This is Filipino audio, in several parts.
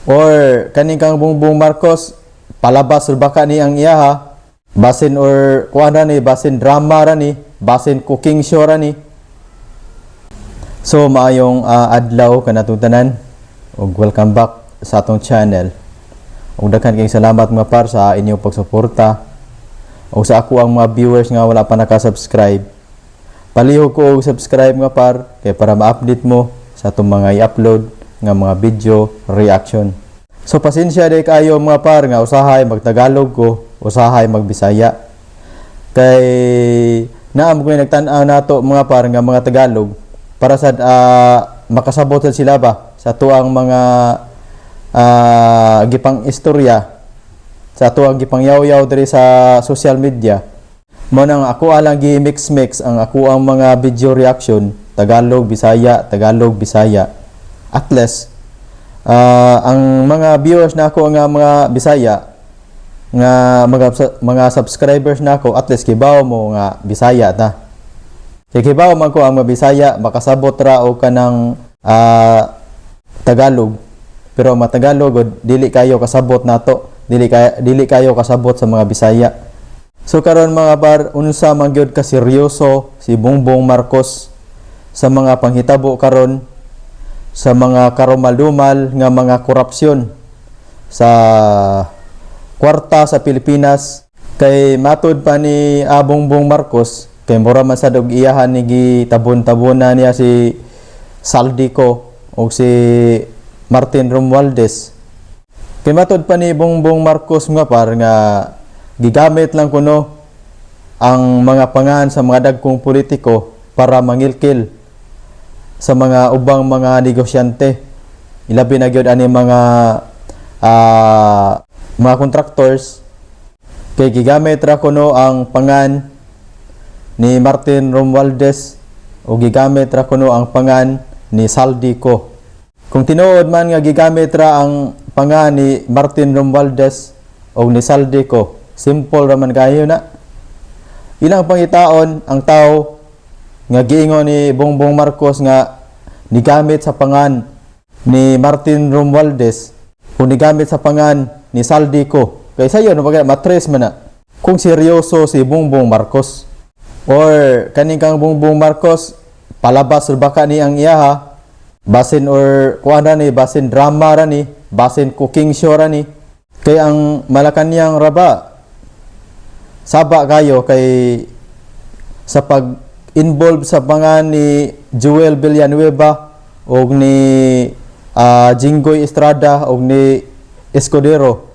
Or kaning kang Bongbong Marcos palabas ra baka ni ang iyaha basin or kuan ra ni basin drama ra ni basin cooking show ra ni. So maayong adlaw kanatong tanan ug welcome back sa atong channel. Ug daghan kayong salamat mga par sa inyong pagsuporta ug sa ako ang mga viewers nga wala pa naka-subscribe. Palihog ko og subscribe nga par kay para ma-update mo sa atong mga i-upload nga mga video reaction. So pasensya day kayo mga par nga usahay magtagalog ko, usahay magbisaya. Kay naam ko nagtan-aw nato mga par nga mga Tagalog para sa makasabot sila ba sa tuang mga gipang istorya, sa tuang gipang yaw-yaw diri sa social media. Mo nang ako alang gi-mix ang ako ang mga video reaction Tagalog Bisaya, Tagalog Bisaya. At least ang mga viewers na ako nga mga Bisaya nga mga subscribers na ako at least kibaw mo nga Bisaya ta. Kay kibaw man ko ang mga Bisaya makasabot ra og kanang Tagalog. Pero ang Tagalog dili kayo kasabot nato, dili kayo kasabot sa mga Bisaya. So karon mga par unsa man gyud ka seryoso si Bongbong Marcos sa mga panghitabo karon sa mga karumal-dumal nga mga korupsyon sa kwarta sa Pilipinas. Kay matud pa ni Bongbong Marcos kay mura man sad og iyahan ni gitabon-tabonan niya si Saldico o si Martin Romualdez. Kay matud pa ni Bongbong Marcos nga par nga gigamit lang kuno ang mga pangan sa mga dagkong politiko para mangilkil sa mga ubang mga negosyante. Ilabi na gyud ani mga contractors kay gigamit ra kuno ang pangan ni Martin Romualdez o gigamit ra kuno ang pangan ni Saldico. Kung tinuod man nga gigamit ra ang pangan ni Martin Romualdez o ni Saldico, simple ra man kayo na. Ilang pangitaon ang tao nga giingon ni Bongbong Marcos nga nigamit sa pangan ni Martin Romualdez o nigamit sa pangan ni Saldico. Kay sayo no matres man na kung seryoso si Bongbong Marcos or kaning kang Bongbong Marcos palabas ra baka ni ang iyaha basin or kuan ra ni basin drama ra ni basin cooking show ra ni. Kay ang Malacañang raba saba kayo kay sa pag-involve sa pangan ni Joel Villanueva o ni Jinggoy Estrada o ni Escudero.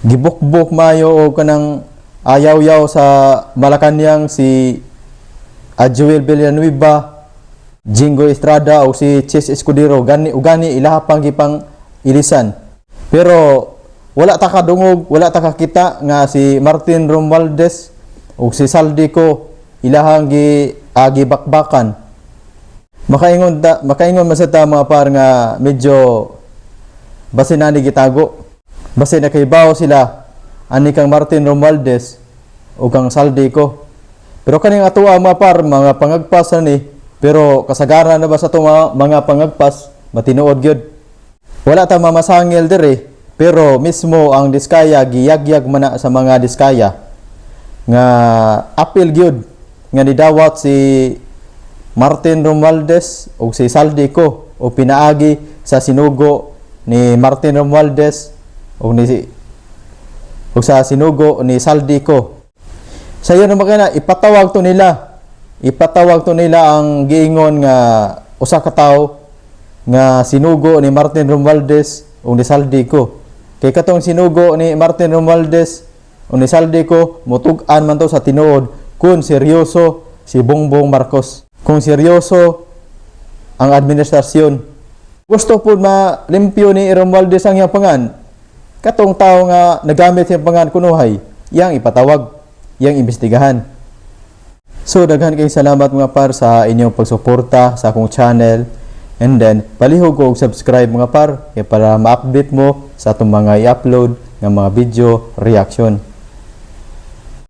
Gibukbok mayo o kanang ayaw-yaw sa Malacañang si Joel Villanueva, Jinggoy Estrada o si Chis Escudero. Gani ilaha pang gipang ilisan. Pero wala ta kadungog, wala ta kakita nga si Martin Romualdez o si Saldico ilahang gibakbakan. Makaingon masata mga par nga medyo basin na ni gitago. Basin na kaybaw sila ani kang Martin Romualdez o kang Saldico. Pero kaning atuwa mga par mga pangagpas na ni, pero kasagaran na ba sa mga pangagpas matinuod gyud. Wala ta mamasangil diri. Pero mismo ang Diskaya giyagyag man na sa mga Diskaya nga apil gyud nga nidawat si Martin Romualdez o si Saldico o pinaagi sa sinugo ni Martin Romualdez o sa sinugo ni Saldico. Sayo na makina ipatawag to nila ang giingon nga usa ka tawo nga sinugo ni Martin Romualdez o ni Saldico. Kay katong sinugo ni Martin Romualdez o ni Saldico mutug-an man to sa tinuod kung seryoso si Bongbong Marcos, kung seryoso ang administrasyon. Gusto po malimpyo ni Romualdez ang iyang pangan. Katong tao nga nagamit siyang pangan kunuhay, iyang ipatawag, iyang imbestigahan. So daghan kay salamat mga par sa inyong pagsuporta sa akong channel. And then, palihog ko og subscribe mga par kay para ma-update mo sa atong mga i-upload ng mga video reaction.